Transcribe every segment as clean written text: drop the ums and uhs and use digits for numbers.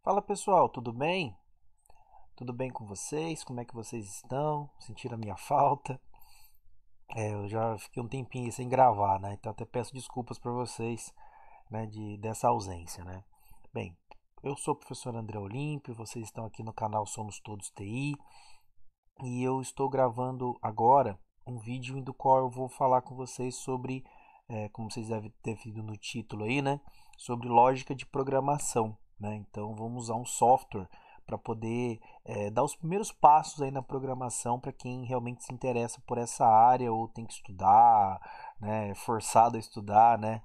Fala pessoal, tudo bem? Tudo bem com vocês? Como é que vocês estão? Sentiram a minha falta? Eu já fiquei um tempinho aí sem gravar, né? Então até peço desculpas para vocês, né, dessa ausência, né? Bem, eu sou o professor André Olímpio, vocês estão aqui no canal Somos Todos TI e eu estou gravando agora um vídeo do qual eu vou falar com vocês sobre, como vocês devem ter visto no título aí, né? Sobre lógica de programação, né? Então vamos usar um software para poder dar os primeiros passos aí na programação para quem realmente se interessa por essa área ou tem que estudar, né? Forçado a estudar, né?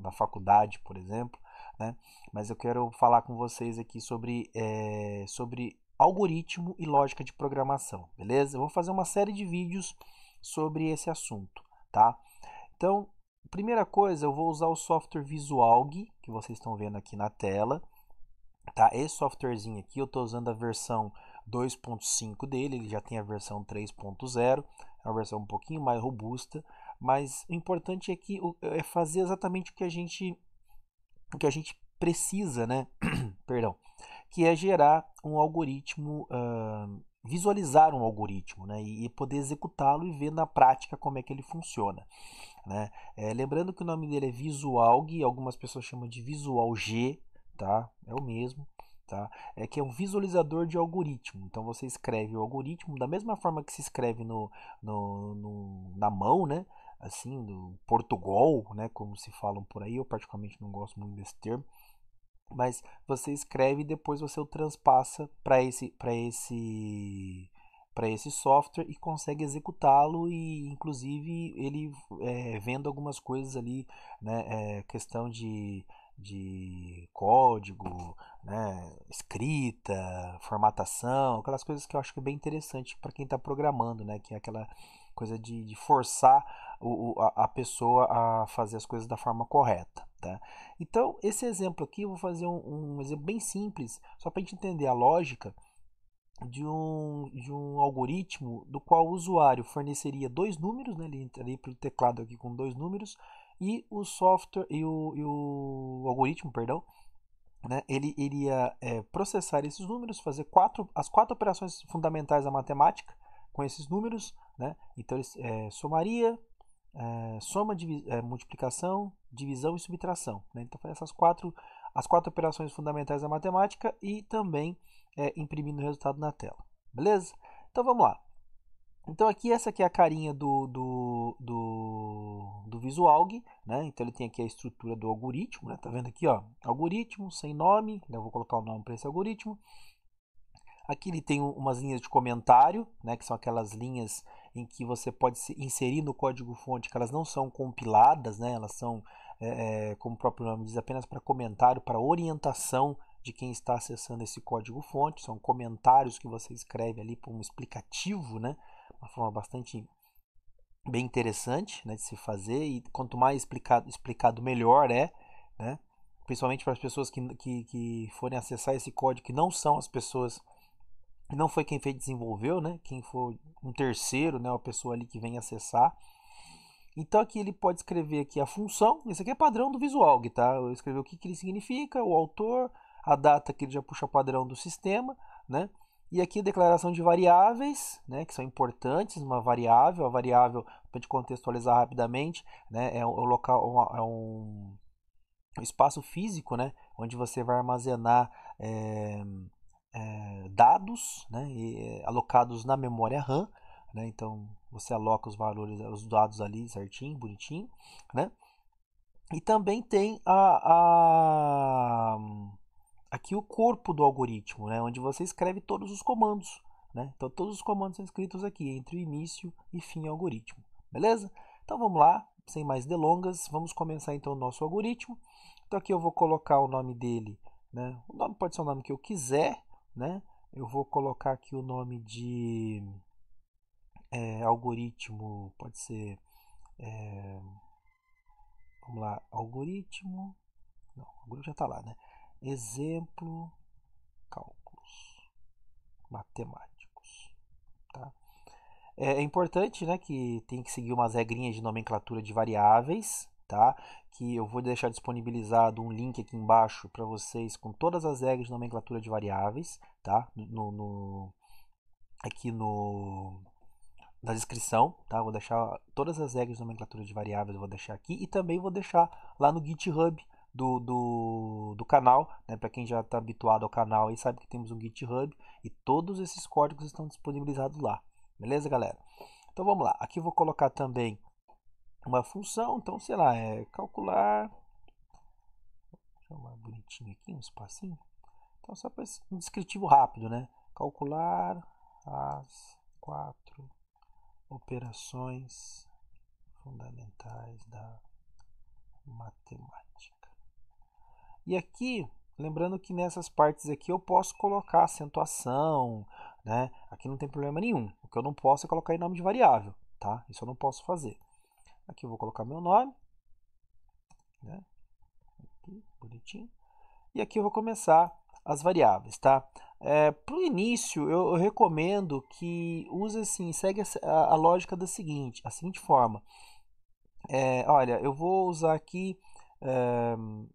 Na faculdade, por exemplo, né? Mas eu quero falar com vocês aqui sobre algoritmo e lógica de programação, beleza? Eu vou fazer uma série de vídeos sobre esse assunto, tá? Então, primeira coisa, eu vou usar o software Visualg, que vocês estão vendo aqui na tela, tá? Esse softwarezinho aqui, eu estou usando a versão 2.5 dele, ele já tem a versão 3.0, é uma versão um pouquinho mais robusta, mas o importante é fazer exatamente o que a gente precisa, né? Perdão, que é gerar um algoritmo, visualizar um algoritmo, né, e poder executá-lo e ver na prática como é que ele funciona, né. Lembrando que o nome dele é Visualg, algumas pessoas chamam de Visual G, tá? É o mesmo, tá? É que é um visualizador de algoritmo. Então você escreve o algoritmo da mesma forma que se escreve na mão, né? Assim, do Portugal, né? Como se falam por aí. Eu particularmente não gosto muito desse termo, mas você escreve e depois você o transpassa para esse software e consegue executá-lo e inclusive ele vendo algumas coisas ali, né, questão de código, né, escrita, formatação, aquelas coisas que eu acho que é bem interessante para quem está programando, né, que é aquela coisa de forçar a pessoa a fazer as coisas da forma correta, tá? Então, esse exemplo aqui, eu vou fazer um exemplo bem simples, só para a gente entender a lógica de um algoritmo do qual o usuário forneceria dois números, né? Ele entraria pelo teclado aqui com dois números, e o software e o algoritmo, perdão, né? Ele iria processar esses números, fazer as quatro operações fundamentais da matemática com esses números, né? Então ele somaria, soma, multiplicação, divisão e subtração, né? Então faz as quatro operações fundamentais da matemática e também imprimindo o resultado na tela. Beleza? Então vamos lá. Então aqui essa aqui é a carinha do Visualg, né? Então ele tem aqui a estrutura do algoritmo, né? Tá vendo aqui, ó? Algoritmo sem nome, eu vou colocar o nome para esse algoritmo. Aqui ele tem umas linhas de comentário, né, que são aquelas linhas em que você pode inserir no código-fonte, que elas não são compiladas, né, elas são, como o próprio nome diz, apenas para comentário, para orientação de quem está acessando esse código-fonte. São comentários que você escreve ali para um explicativo, né, uma forma bastante bem interessante, né, de se fazer, e quanto mais explicado melhor né, principalmente para as pessoas que forem acessar esse código, que não são as pessoas, não foi quem fez desenvolveu, né? Quem for um terceiro, né? A pessoa ali que vem acessar. Então aqui ele pode escrever aqui a função. Esse aqui é padrão do Visualg, tá? Eu escrevi o que ele significa, o autor, a data que ele já puxa padrão do sistema, né? E aqui a declaração de variáveis, né? Que são importantes. Uma variável, a variável para a gente contextualizar rapidamente, né? É um local, é um espaço físico, né? Onde você vai armazenar dados, né, alocados na memória RAM, né, então você aloca os valores, os dados ali certinho, bonitinho, né, e também tem aqui o corpo do algoritmo, né, onde você escreve todos os comandos, né, então todos os comandos são escritos aqui entre o início e fim algoritmo, beleza? Então vamos lá, sem mais delongas, vamos começar então o nosso algoritmo. Então aqui eu vou colocar o nome dele, né, o nome pode ser o nome que eu quiser, né, eu vou colocar aqui o nome de algoritmo, pode ser, vamos lá, algoritmo, não, o algoritmo já está lá, né? Exemplo, cálculos matemáticos, tá? É importante, né, que tem que seguir umas regrinhas de nomenclatura de variáveis, tá? Que eu vou deixar disponibilizado um link aqui embaixo para vocês com todas as regras de nomenclatura de variáveis, tá? Aqui na descrição, tá? Vou deixar todas as regras de nomenclatura de variáveis, eu vou deixar aqui e também vou deixar lá no GitHub do canal, né? Para quem já está habituado ao canal e sabe que temos um GitHub e todos esses códigos estão disponibilizados lá, beleza, galera? Então vamos lá, aqui eu vou colocar também uma função, então sei lá, é calcular, deixa eu chamar bonitinho aqui, um espacinho, então só para um descritivo rápido, né? Calcular as 4 operações fundamentais da matemática. E aqui, lembrando que nessas partes aqui eu posso colocar acentuação, né? Aqui não tem problema nenhum. O que eu não posso é colocar em nome de variável, tá? Isso eu não posso fazer. Aqui eu vou colocar meu nome, né? Aqui, bonitinho. E aqui eu vou começar as variáveis, tá? Para o início, eu recomendo que use assim, segue a lógica da a seguinte forma. Olha, eu vou usar aqui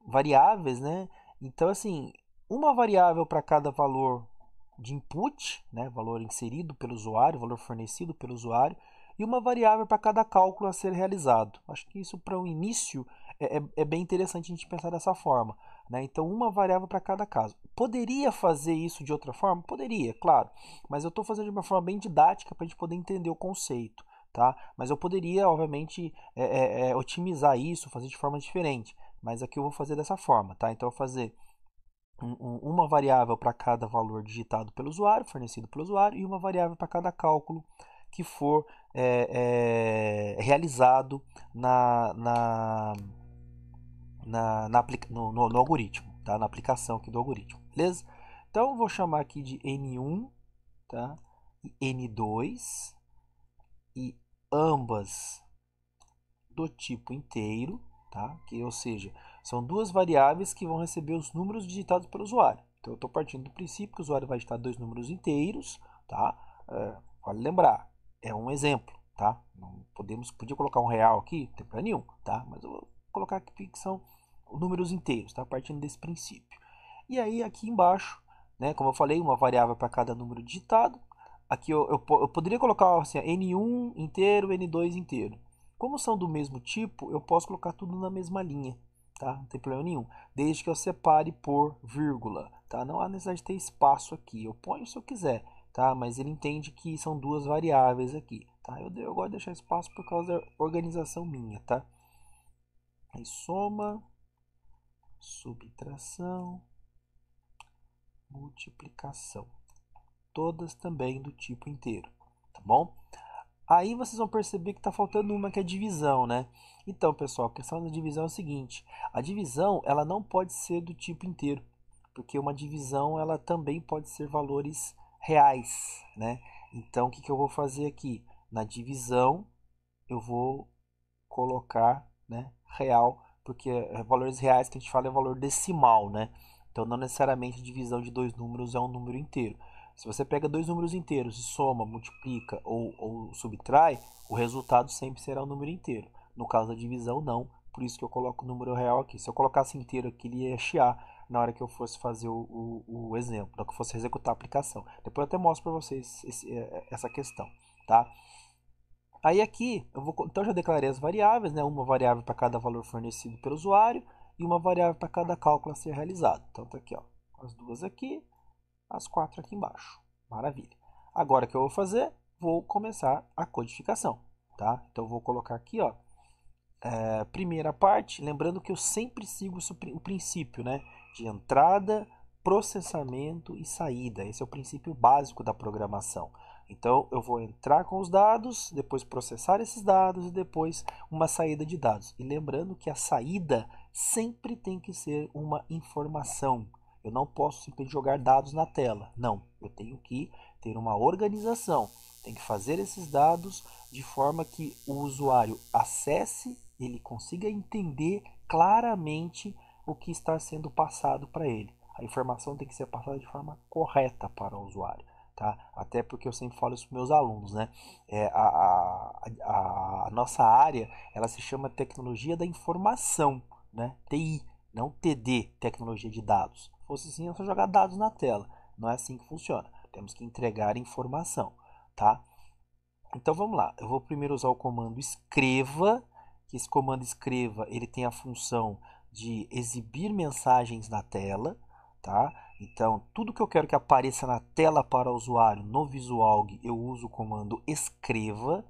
variáveis, né? Então, assim, uma variável para cada valor de input, né? Valor inserido pelo usuário, valor fornecido pelo usuário, e uma variável para cada cálculo a ser realizado. Acho que isso para o início é bem interessante a gente pensar dessa forma, né? Então, uma variável para cada caso. Poderia fazer isso de outra forma? Poderia, claro, mas eu estou fazendo de uma forma bem didática para a gente poder entender o conceito. Tá? Mas eu poderia, obviamente, otimizar isso, fazer de forma diferente. Mas aqui eu vou fazer dessa forma, tá? Então eu vou fazer uma variável para cada valor digitado pelo usuário, fornecido pelo usuário, e uma variável para cada cálculo que for realizado no algoritmo, tá? Na aplicação aqui do algoritmo, beleza? Então eu vou chamar aqui de N1, tá? E N2, e ambas do tipo inteiro, tá? Ou seja, são duas variáveis que vão receber os números digitados pelo usuário. Então eu estou partindo do princípio que o usuário vai digitar dois números inteiros, tá? Vale lembrar, é um exemplo, tá? Não podia colocar um real aqui, não tem problema nenhum, tá? Mas eu vou colocar aqui que são números inteiros, tá? Partindo desse princípio. E aí aqui embaixo, né? Como eu falei, uma variável para cada número digitado. Aqui eu poderia colocar assim, N1 inteiro, N2 inteiro. Como são do mesmo tipo, eu posso colocar tudo na mesma linha, tá? Não tem problema nenhum. Desde que eu separe por vírgula, tá? Não há necessidade de ter espaço aqui. Eu ponho se eu quiser, tá? Mas ele entende que são duas variáveis aqui, tá? Eu gosto de deixar espaço por causa da organização minha, tá? Aí soma, subtração, multiplicação. Todas também do tipo inteiro, tá bom? Aí vocês vão perceber que está faltando uma que é divisão, né? Então, pessoal, a questão da divisão é o seguinte: a divisão ela não pode ser do tipo inteiro, porque uma divisão ela também pode ser valores reais, né? Então, o que eu vou fazer aqui? Na divisão, eu vou colocar, né, real, porque valores reais que a gente fala é valor decimal, né? Então, não necessariamente a divisão de dois números é um número inteiro. Se você pega dois números inteiros e soma, multiplica ou subtrai, o resultado sempre será um número inteiro. No caso da divisão, não. Por isso que eu coloco o número real aqui. Se eu colocasse inteiro aqui, ele ia chiar na hora que eu fosse fazer o exemplo, na hora que eu fosse executar a aplicação. Depois eu até mostro para vocês essa questão, tá? Aí aqui, então eu já declarei as variáveis, né? Uma variável para cada valor fornecido pelo usuário e uma variável para cada cálculo a ser realizado. Então tá aqui, ó, as duas aqui, as quatro aqui embaixo. Maravilha. Agora o que eu vou fazer? Vou começar a codificação, tá? Então eu vou colocar aqui, ó, primeira parte, lembrando que eu sempre sigo o princípio, né, de entrada, processamento e saída. Esse é o princípio básico da programação. Então eu vou entrar com os dados, depois processar esses dados e depois uma saída de dados. E lembrando que a saída sempre tem que ser uma informação. Eu não posso simplesmente jogar dados na tela. Não, eu tenho que ter uma organização. Tem que fazer esses dados de forma que o usuário acesse, ele consiga entender claramente o que está sendo passado para ele. A informação tem que ser passada de forma correta para o usuário. tá? Até porque eu sempre falo isso para meus alunos, né? A nossa área, ela se chama Tecnologia da Informação, né? TI, não TD, Tecnologia de Dados. Se fosse assim, é só jogar dados na tela. Não é assim que funciona. Temos que entregar informação, tá? Então vamos lá. Eu vou primeiro usar o comando escreva, que esse comando escreva, ele tem a função de exibir mensagens na tela, tá? Então, tudo que eu quero que apareça na tela para o usuário no Visualg, eu uso o comando escreva,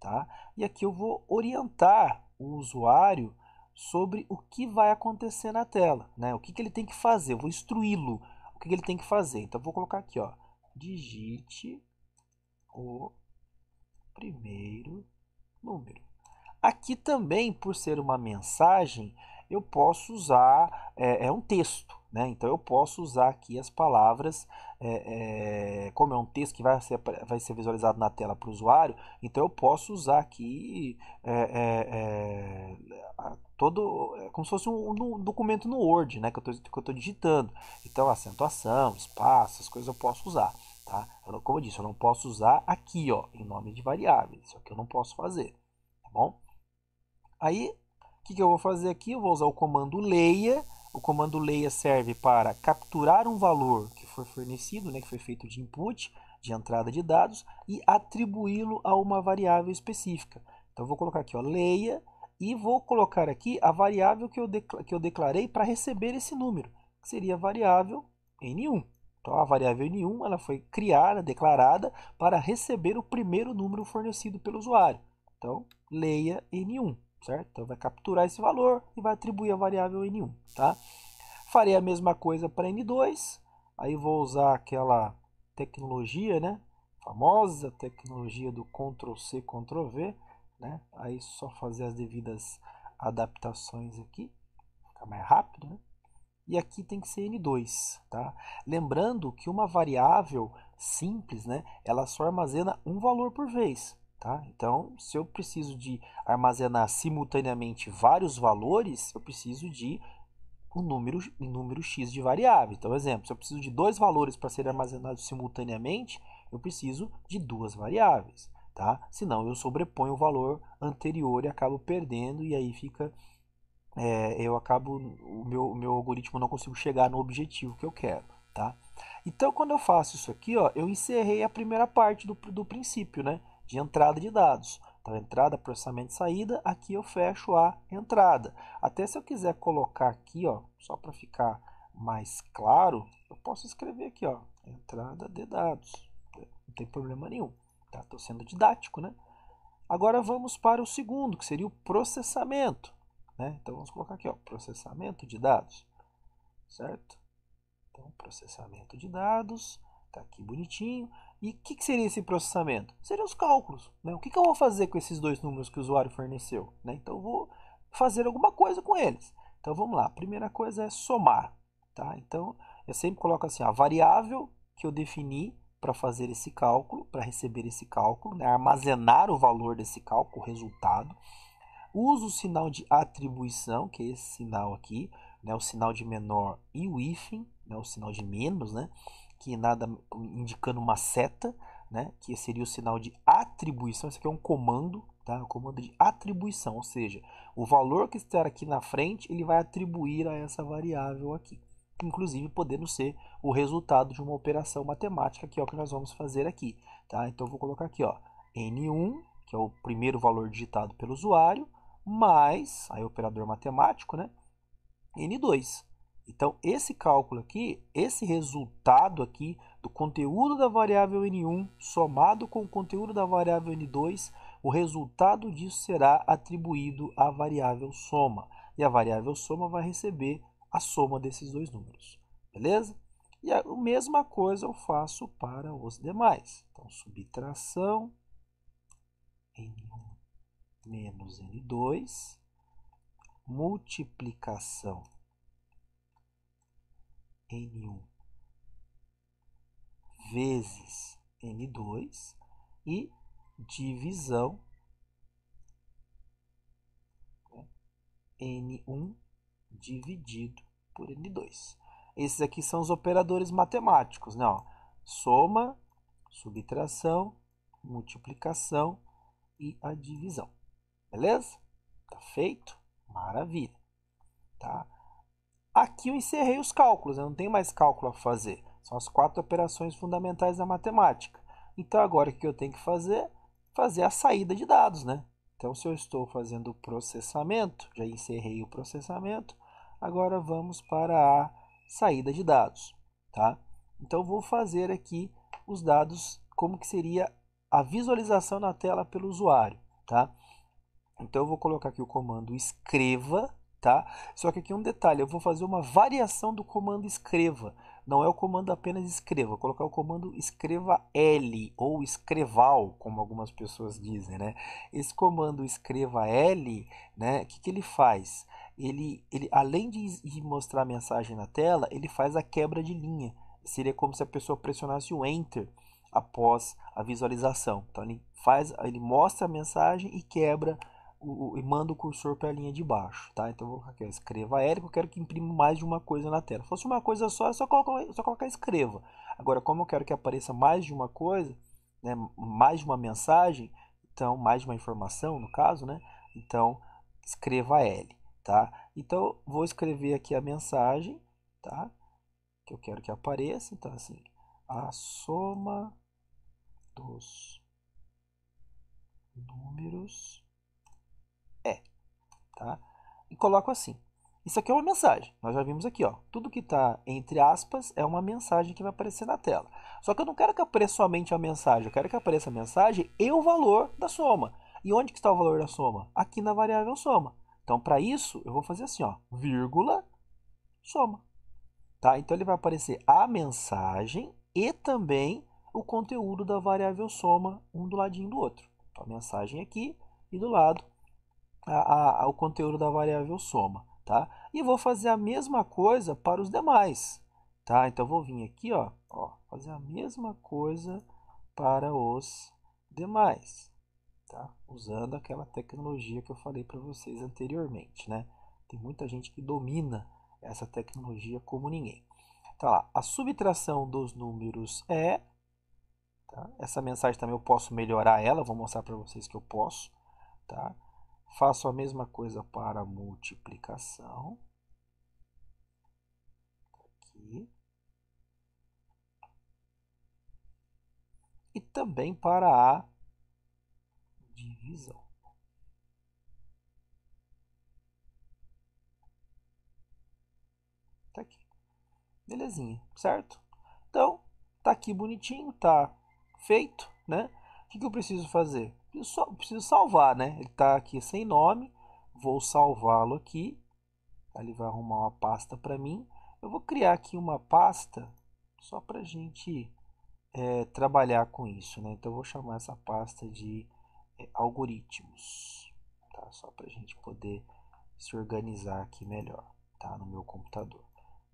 tá? E aqui eu vou orientar o usuário sobre o que vai acontecer na tela, né? O que ele tem que fazer, eu vou instruí-lo o que ele tem que fazer. Então, eu vou colocar aqui, ó, digite o primeiro número. Aqui também, por ser uma mensagem, eu posso usar, um texto, né? Então eu posso usar aqui as palavras, como é um texto que vai ser visualizado na tela para o usuário, então eu posso usar aqui todo, como se fosse um documento no Word, né? Que eu estou digitando. Então acentuação, espaço, as coisas eu posso usar. Tá? Como eu disse, eu não posso usar aqui, ó, em nome de variáveis. Isso aqui eu não posso fazer, tá bom? Aí, o que eu vou fazer aqui? Eu vou usar o comando leia. O comando leia serve para capturar um valor que foi fornecido, né, que foi feito de input, de entrada de dados, e atribuí-lo a uma variável específica. Então, eu vou colocar aqui, ó, leia, e vou colocar aqui a variável que eu declarei para receber esse número, que seria a variável N1. Então, a variável N1 ela foi criada, declarada, para receber o primeiro número fornecido pelo usuário. Então, leia N1, certo? Então, vai capturar esse valor e vai atribuir a variável N1, tá? Farei a mesma coisa para N2, aí vou usar aquela tecnologia, né? Famosa tecnologia do Ctrl+C, Ctrl+V, né? Aí só fazer as devidas adaptações aqui, ficar mais rápido, né? E aqui tem que ser N2, tá? Lembrando que uma variável simples, né, ela só armazena um valor por vez, tá? Então, se eu preciso de armazenar simultaneamente vários valores, eu preciso de um número X de variáveis. Então, exemplo, se eu preciso de dois valores para serem armazenados simultaneamente, eu preciso de duas variáveis, tá? Senão eu sobreponho o valor anterior e acabo perdendo, e aí fica eu acabo, o meu algoritmo não consigo chegar no objetivo que eu quero, tá? Então, quando eu faço isso aqui, ó, eu encerrei a primeira parte do princípio, né, de entrada de dados. Então, entrada, processamento e saída, aqui eu fecho a entrada. Até se eu quiser colocar aqui, ó, só para ficar mais claro, eu posso escrever aqui, ó, entrada de dados. Não tem problema nenhum, tá? Estou sendo didático, né? Agora vamos para o segundo, que seria o processamento, né? Então vamos colocar aqui, ó, processamento de dados, certo? Então, processamento de dados, tá aqui bonitinho. E o que seria esse processamento? Seriam os cálculos, né? O que eu vou fazer com esses dois números que o usuário forneceu, né? Então eu vou fazer alguma coisa com eles. Então vamos lá, a primeira coisa é somar, tá? Então eu sempre coloco assim, a variável que eu defini para fazer esse cálculo, para receber esse cálculo, né? Armazenar o valor desse cálculo, o resultado. Uso o sinal de atribuição, que é esse sinal aqui, né, o sinal de menor e o hífen, né, o sinal de menos, né, que nada indicando uma seta, né, que seria o sinal de atribuição. Isso aqui é um comando, tá? Um comando de atribuição, ou seja, o valor que está aqui na frente, ele vai atribuir a essa variável aqui, inclusive podendo ser o resultado de uma operação matemática, que é o que nós vamos fazer aqui, tá? Então eu vou colocar aqui, ó, N1, que é o primeiro valor digitado pelo usuário, mais, aí operador matemático, né? N2. Então, esse cálculo aqui, esse resultado aqui do conteúdo da variável N1 somado com o conteúdo da variável N2, o resultado disso será atribuído à variável soma. E a variável soma vai receber a soma desses dois números. Beleza? E a mesma coisa eu faço para os demais. Então, subtração N1 menos N2, multiplicação N1 vezes N2 e divisão, né, N1 dividido por N2. Esses aqui são os operadores matemáticos, né? Ó, soma subtração, multiplicação e a divisão. Beleza? Tá feito? Maravilha. Tá? Aqui eu encerrei os cálculos, eu não tenho mais cálculo a fazer. São as 4 operações fundamentais da matemática. Então agora o que eu tenho que fazer? Fazer a saída de dados, né? Então se eu estou fazendo o processamento, já encerrei o processamento, agora vamos para a saída de dados, tá? Então eu vou fazer aqui os dados, como que seria a visualização na tela pelo usuário, tá? Então eu vou colocar aqui o comando escreva, tá? Só que aqui um detalhe, eu vou fazer uma variação do comando escreva. Não é o comando apenas escreva, vou colocar o comando escreva L ou escreval, como algumas pessoas dizem, né? Esse comando escreva L, né? O que, que ele faz? Ele além de mostrar a mensagem na tela, ele faz a quebra de linha. Seria como se a pessoa pressionasse o Enter após a visualização. Então ele mostra a mensagem e quebra e manda o cursor para a linha de baixo, tá? Então eu vou aqui, escreva L, porque eu quero que imprima mais de uma coisa na tela. Se fosse uma coisa só, é só colocar escreva. Agora, como eu quero que apareça mais de uma coisa, né, mais de uma mensagem, então mais de uma informação, no caso, né? Então escreva L, tá? Então vou escrever aqui a mensagem, tá? Que eu quero que apareça. Então assim, a soma dos números é, tá? E coloco assim. Isso aqui é uma mensagem. Nós já vimos aqui, ó. Tudo que está entre aspas é uma mensagem que vai aparecer na tela. Só que eu não quero que apareça somente a mensagem. Eu quero que apareça a mensagem e o valor da soma. E onde que está o valor da soma? Aqui na variável soma. Então, para isso, eu vou fazer assim, ó, vírgula, soma. Tá? Então, ele vai aparecer a mensagem e também o conteúdo da variável soma, um do ladinho do outro. Então, a mensagem aqui e do lado o conteúdo da variável soma, tá? E vou fazer a mesma coisa para os demais, tá? Então vou vir aqui, ó, fazer a mesma coisa para os demais, tá? Usando aquela tecnologia que eu falei para vocês anteriormente, né? Tem muita gente que domina essa tecnologia como ninguém. Tá lá, a subtração dos números é, tá? Essa mensagem também eu posso melhorar ela, vou mostrar para vocês que eu posso, tá? Faço a mesma coisa para a multiplicação. Aqui. E também para a divisão. Tá aqui. Belezinha, certo? Então, tá aqui bonitinho, tá feito, né? O que eu preciso fazer? Preciso salvar, né? Ele tá aqui sem nome. Vou salvá-lo aqui. Ele vai arrumar uma pasta para mim. Eu vou criar aqui uma pasta só para a gente trabalhar com isso, né? Então eu vou chamar essa pasta de algoritmos, tá? Só para a gente poder se organizar aqui melhor, tá? No meu computador.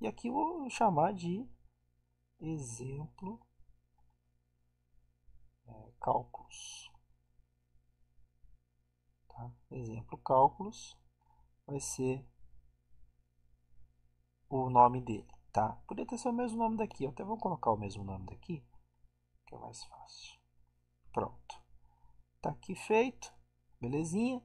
E aqui eu vou chamar de exemplo cálculos, tá? Exemplo cálculos vai ser o nome dele, tá? Poderia ter sido o mesmo nome daqui, eu até vou colocar o mesmo nome daqui, que é mais fácil. Pronto. Tá aqui feito, belezinha.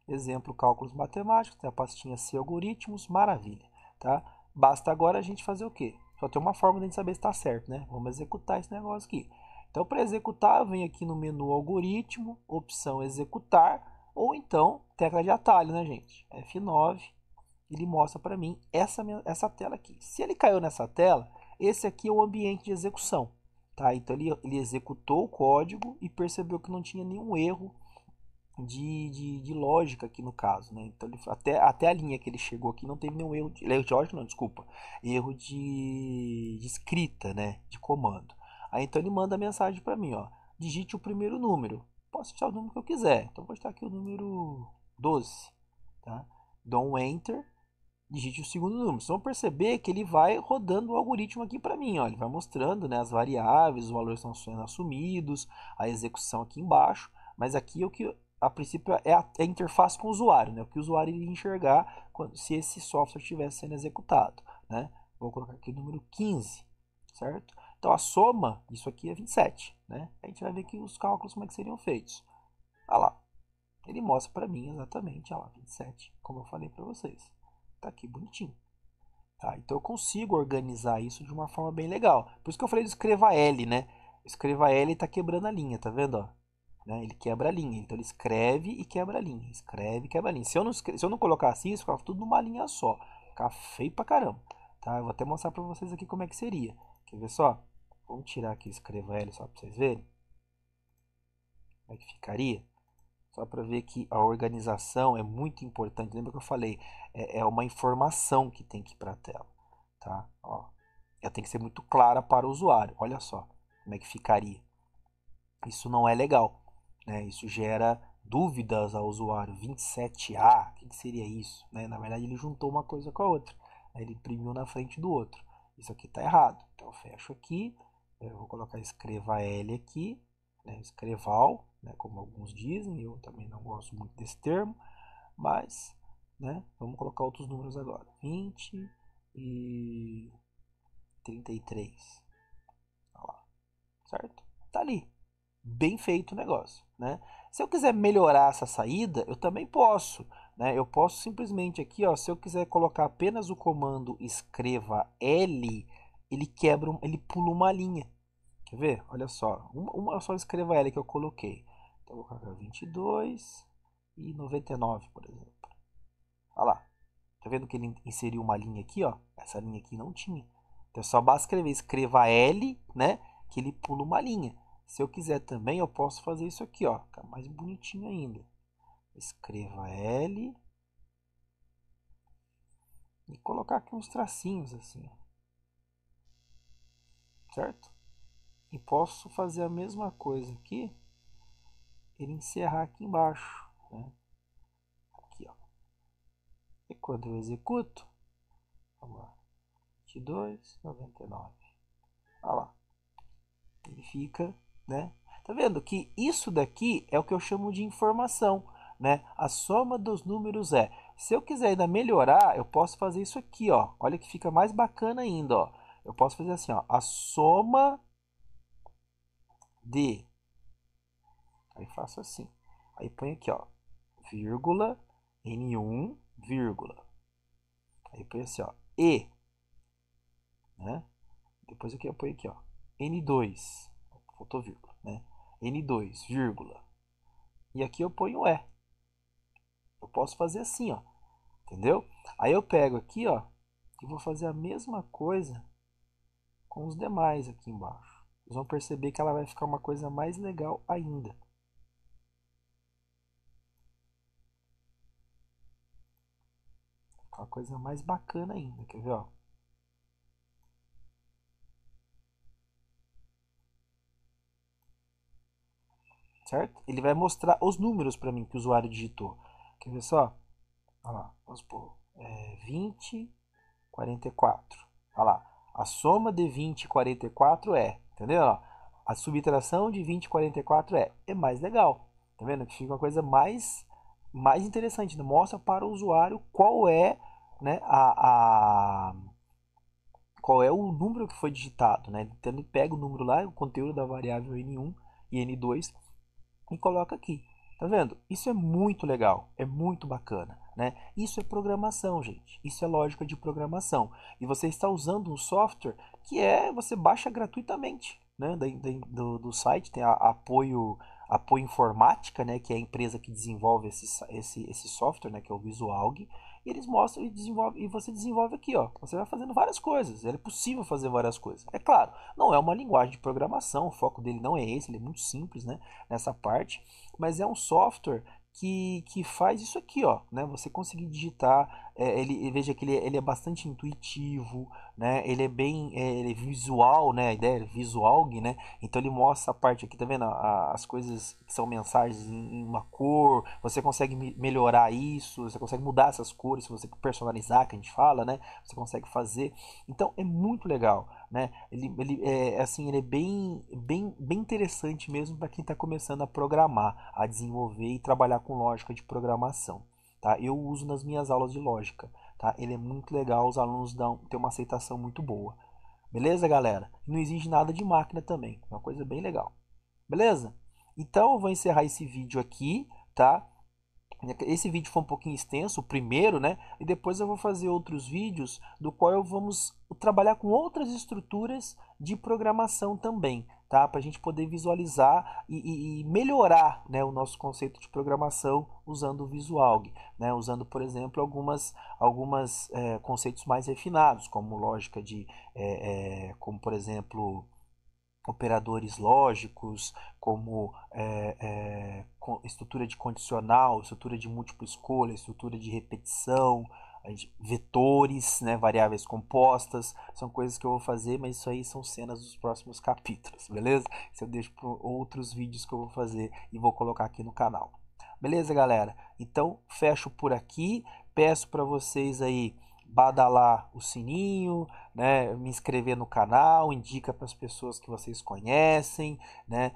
Exemplo, cálculos matemáticos, tem a pastinha C algoritmos, maravilha, tá? Basta agora a gente fazer o quê? Só tem uma forma de a gente saber se está certo, né? Vamos executar esse negócio aqui. Então, para executar, eu venho aqui no menu algoritmo, opção executar, ou então tecla de atalho, né, gente? F9, ele mostra para mim essa tela aqui. Se ele caiu nessa tela, esse aqui é o ambiente de execução, tá? Então, ele executou o código e percebeu que não tinha nenhum erro de lógica aqui no caso, né? Então até a linha que ele chegou aqui não teve nenhum erro de lógica, não, desculpa, erro de escrita, né? De comando. Aí então ele manda a mensagem para mim, ó, digite o primeiro número. Posso digitar o número que eu quiser. Então vou digitar aqui o número 12, tá? Dou um enter, digite o segundo número. Vocês vão perceber que ele vai rodando o algoritmo aqui para mim, ó. Ele vai mostrando, né, as variáveis, os valores estão sendo assumidos, a execução aqui embaixo. Mas aqui é o que a princípio é a interface com o usuário, né? O que o usuário iria enxergar se esse software estivesse sendo executado, né? Vou colocar aqui o número 15, certo? Então a soma, isso aqui é 27, né? A gente vai ver aqui os cálculos como é que seriam feitos. Olha lá, ele mostra para mim exatamente, olha lá, 27, como eu falei para vocês. Tá aqui bonitinho. Tá, então eu consigo organizar isso de uma forma bem legal. Por isso que eu falei do escreva L, né? Escreva L e tá quebrando a linha, tá vendo? Ó? Né? Ele quebra a linha. Então ele escreve e quebra a linha. Escreve e quebra a linha. Se eu não colocasse isso, ficava tudo numa linha só. Ficava feio pra caramba. Tá? Eu vou até mostrar pra vocês aqui como é que seria. Quer ver só? Vamos tirar aqui o escreva L só pra vocês verem. Como é que ficaria? Só para ver que a organização é muito importante. Lembra que eu falei? É uma informação que tem que ir para a tela. Tá? Ó, ela tem que ser muito clara para o usuário. Olha só como é que ficaria. Isso não é legal. Né? Isso gera dúvidas ao usuário. 27A, o que seria isso? Né? Na verdade, ele juntou uma coisa com a outra. Ele imprimiu na frente do outro. Isso aqui está errado. Então, eu fecho aqui. Eu vou colocar escreva L aqui. Né? Escreval, né? Como alguns dizem. Eu também não gosto muito desse termo. Mas, né? Vamos colocar outros números agora. 20 e 33. Olha lá. Certo? Tá ali. Bem feito o negócio, né? Se eu quiser melhorar essa saída, eu também posso, né? Eu posso simplesmente aqui, ó, se eu quiser colocar apenas o comando escreva L, ele quebra, ele pula uma linha. Quer ver? Olha só, uma só escreva L que eu coloquei. Então eu vou colocar 22 e 99, por exemplo. Olha lá. Tá vendo que ele inseriu uma linha aqui, ó? Essa linha aqui não tinha. Então é só basta escrever escreva L, né? Que ele pula uma linha. Se eu quiser também, eu posso fazer isso aqui, ó. Fica mais bonitinho ainda. Escreva L e colocar aqui uns tracinhos assim, ó. Certo? E posso fazer a mesma coisa aqui, ele encerrar aqui embaixo, né? Aqui, ó. E quando eu executo, vamos lá, 22,99. Olha lá. Ele fica, né? Tá vendo que isso daqui é o que eu chamo de informação, né? A soma dos números é. Se eu quiser ainda melhorar, eu posso fazer isso aqui, ó. Olha que fica mais bacana ainda, ó. Eu posso fazer assim, ó, a soma de. Aí faço assim. Aí põe aqui, ó, vírgula, N1, vírgula. Aí põe assim, ó, E, né? Depois aqui eu ponho aqui, ó, N2, faltou vírgula, né? N2, vírgula. E aqui eu ponho E. Eu posso fazer assim, ó. Entendeu? Aí eu pego aqui, ó, e vou fazer a mesma coisa com os demais aqui embaixo. Vocês vão perceber que ela vai ficar uma coisa mais legal ainda. Uma coisa mais bacana ainda, quer ver, ó? Certo? Ele vai mostrar os números para mim que o usuário digitou. Quer ver só? Olha lá, vamos supor, 20, 44. Olha lá, a soma de 20 e 44 é, entendeu? A subtração de 20 e 44 é mais legal. Tá vendo? Que fica uma coisa mais interessante. Né? Mostra para o usuário qual é, né, qual é o número que foi digitado. Né? Então ele pega o número lá, o conteúdo da variável N1 e N2 e coloca aqui. Tá vendo? Isso é muito legal, é muito bacana, né? Isso é programação, gente. Isso é lógica de programação. E você está usando um software que você baixa gratuitamente, né? Do site tem apoio informática, né? Que é a empresa que desenvolve esse software, né? Que é o Visualg. E eles mostram e você desenvolve aqui, ó. Você vai fazendo várias coisas. É possível fazer várias coisas. É claro, não é uma linguagem de programação. O foco dele não é esse. Ele é muito simples, né? Nessa parte, mas é um software que faz isso aqui, ó, né? Você conseguir digitar, veja que ele é bastante intuitivo, né? Ele é bem, ele é visual, né? A ideia é visual, né? Então ele mostra a parte aqui, tá vendo? As coisas que são mensagens em uma cor, você consegue melhorar isso, você consegue mudar essas cores, se você personalizar, que a gente fala, né? Você consegue fazer. Então é muito legal, né? Ele é assim, ele é bem interessante mesmo para quem está começando a programar, a desenvolver e trabalhar com lógica de programação. Tá? Eu uso nas minhas aulas de lógica. Tá? Ele é muito legal, os alunos têm uma aceitação muito boa. Beleza, galera? Não exige nada de máquina também, uma coisa bem legal. Beleza? Então eu vou encerrar esse vídeo aqui, tá? Esse vídeo foi um pouquinho extenso, o primeiro, né? E depois eu vou fazer outros vídeos do qual eu vamos trabalhar com outras estruturas de programação também, tá? Para a gente poder visualizar e melhorar, né, o nosso conceito de programação usando o Visualg, né? Usando, por exemplo, algumas conceitos mais refinados, como lógica de, como por exemplo operadores lógicos, como estrutura de condicional, estrutura de múltipla escolha, estrutura de repetição, vetores, né, variáveis compostas, são coisas que eu vou fazer, mas isso aí são cenas dos próximos capítulos, beleza? Isso eu deixo para outros vídeos que eu vou fazer e vou colocar aqui no canal. Beleza, galera? Então, fecho por aqui, peço para vocês aí badalar o sininho, né, me inscrever no canal, indica para as pessoas que vocês conhecem, né,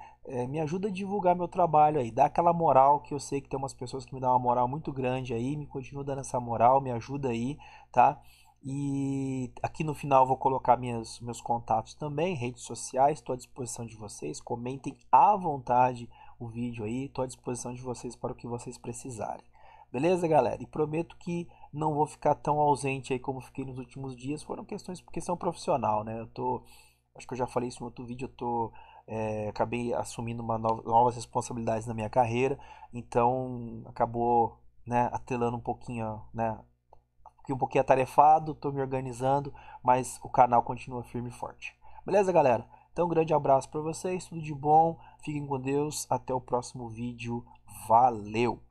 me ajuda a divulgar meu trabalho aí, dá aquela moral que eu sei que tem umas pessoas que me dão uma moral muito grande aí, me continua dando essa moral, me ajuda aí, tá? E aqui no final eu vou colocar meus contatos também, redes sociais, estou à disposição de vocês, comentem à vontade o vídeo aí, estou à disposição de vocês para o que vocês precisarem. Beleza, galera? E prometo que não vou ficar tão ausente aí como fiquei nos últimos dias. Foram questões por questão profissional, né? Acho que eu já falei isso em outro vídeo, acabei assumindo novas responsabilidades na minha carreira, então acabou, né, atrelando um pouquinho, né? Fiquei um pouquinho atarefado, tô me organizando, mas o canal continua firme e forte. Beleza, galera? Então, um grande abraço para vocês, tudo de bom, fiquem com Deus, até o próximo vídeo, valeu!